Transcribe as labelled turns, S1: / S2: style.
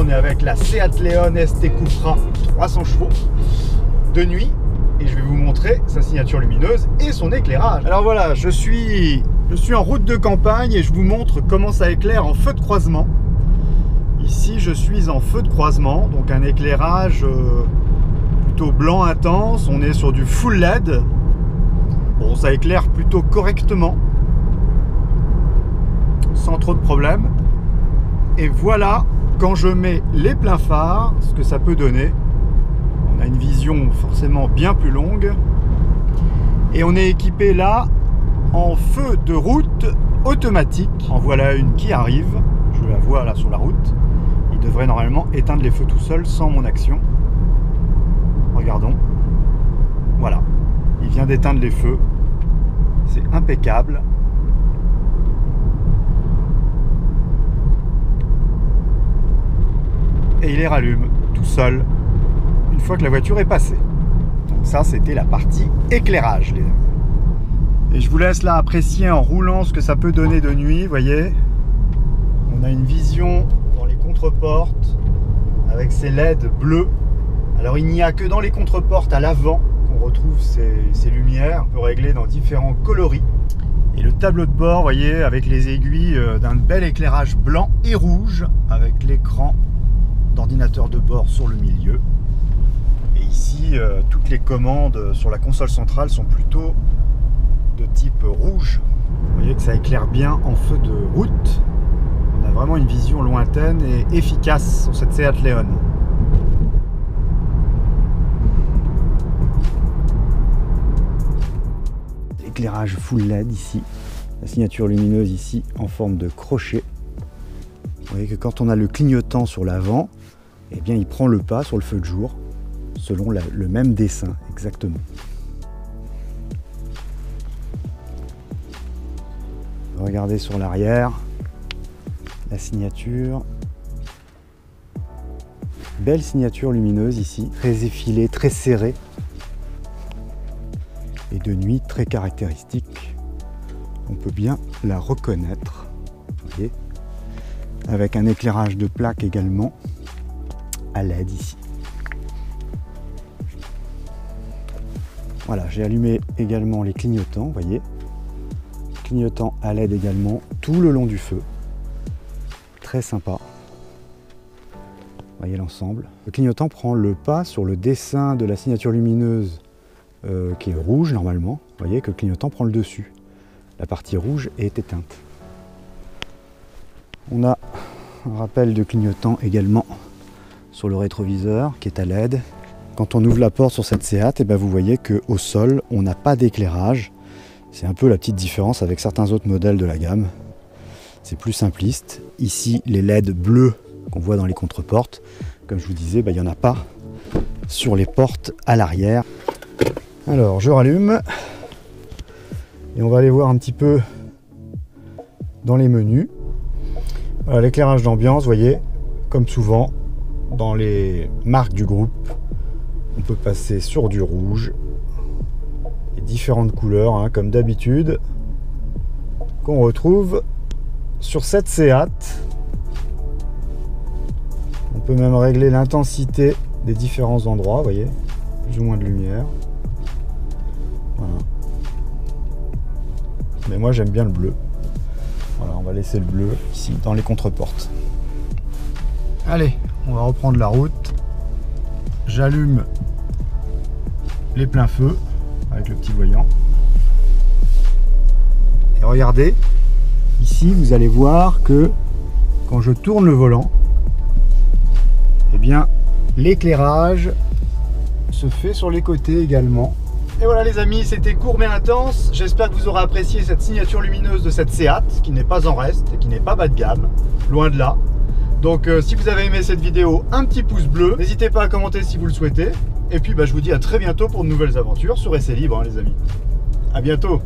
S1: on est avec la Seat Leon ST Cupra 300 chevaux de nuit et je vais vous montrer sa signature lumineuse et son éclairage. Alors voilà, je suis en route de campagne et je vous montre comment ça éclaire en feu de croisement. Ici, je suis en feu de croisement, donc un éclairage plutôt blanc intense. On est sur du full LED. Bon, ça éclaire plutôt correctement, sans trop de problèmes. Et voilà, quand je mets les pleins phares, ce que ça peut donner. On a une vision forcément bien plus longue. Et on est équipé là en feu de route automatique. En voilà une qui arrive. Je la vois là sur la route. Il devrait normalement éteindre les feux tout seul sans mon action. Regardons. Voilà. Il vient d'éteindre les feux. C'est impeccable. Et il les rallume tout seul une fois que la voiture est passée. Donc ça, c'était la partie éclairage, les amis. Et je vous laisse là apprécier en roulant ce que ça peut donner de nuit. Vous voyez, on a une vision dans les contreportes avec ces LED bleus. Alors il n'y a que dans les contreportes à l'avant qu'on retrouve ces lumières. On peut régler dans différents coloris. Et le tableau de bord, vous voyez, avec les aiguilles d'un bel éclairage blanc et rouge avec l'écran d'ordinateur de bord sur le milieu. Et ici, toutes les commandes sur la console centrale sont plutôt de type rouge. Vous voyez que ça éclaire bien en feu de route. On a vraiment une vision lointaine et efficace sur cette Seat Leon. Éclairage full LED ici. La signature lumineuse ici en forme de crochet. Vous voyez que quand on a le clignotant sur l'avant, eh bien il prend le pas sur le feu de jour selon le même dessin exactement. Regardez sur l'arrière la signature. Belle signature lumineuse ici, très effilée, très serrée. Et de nuit très caractéristique. On peut bien la reconnaître. Vous voyez, avec un éclairage de plaque également à LED ici. Voilà, j'ai allumé également les clignotants, vous voyez. Clignotants à LED également tout le long du feu. Très sympa. Vous voyez l'ensemble. Le clignotant prend le pas sur le dessin de la signature lumineuse qui est rouge normalement. Vous voyez que le clignotant prend le dessus. La partie rouge est éteinte. On a un rappel de clignotant également sur le rétroviseur qui est à LED. Quand on ouvre la porte sur cette Seat, et ben vous voyez qu'au sol, on n'a pas d'éclairage. C'est un peu la petite différence avec certains autres modèles de la gamme. C'est plus simpliste. Ici, les LED bleus qu'on voit dans les contreportes, comme je vous disais, il n'y en a pas sur les portes à l'arrière. Alors, je rallume et on va aller voir un petit peu dans les menus. Voilà, l'éclairage d'ambiance, vous voyez, comme souvent dans les marques du groupe, on peut passer sur du rouge et différentes couleurs, hein, comme d'habitude, qu'on retrouve sur cette Seat. On peut même régler l'intensité des différents endroits, vous voyez, plus ou moins de lumière. Voilà. Mais moi j'aime bien le bleu. Voilà, on va laisser le bleu ici dans les contreportes. Allez, on va reprendre la route. J'allume les pleins feux avec le petit voyant. Et regardez, ici vous allez voir que quand je tourne le volant, eh bien l'éclairage se fait sur les côtés également. Et voilà les amis, c'était court mais intense. J'espère que vous aurez apprécié cette signature lumineuse de cette Seat, qui n'est pas en reste et qui n'est pas bas de gamme, loin de là. Donc si vous avez aimé cette vidéo, un petit pouce bleu. N'hésitez pas à commenter si vous le souhaitez. Et puis je vous dis à très bientôt pour de nouvelles aventures sur Essai Libre, hein, les amis. À bientôt.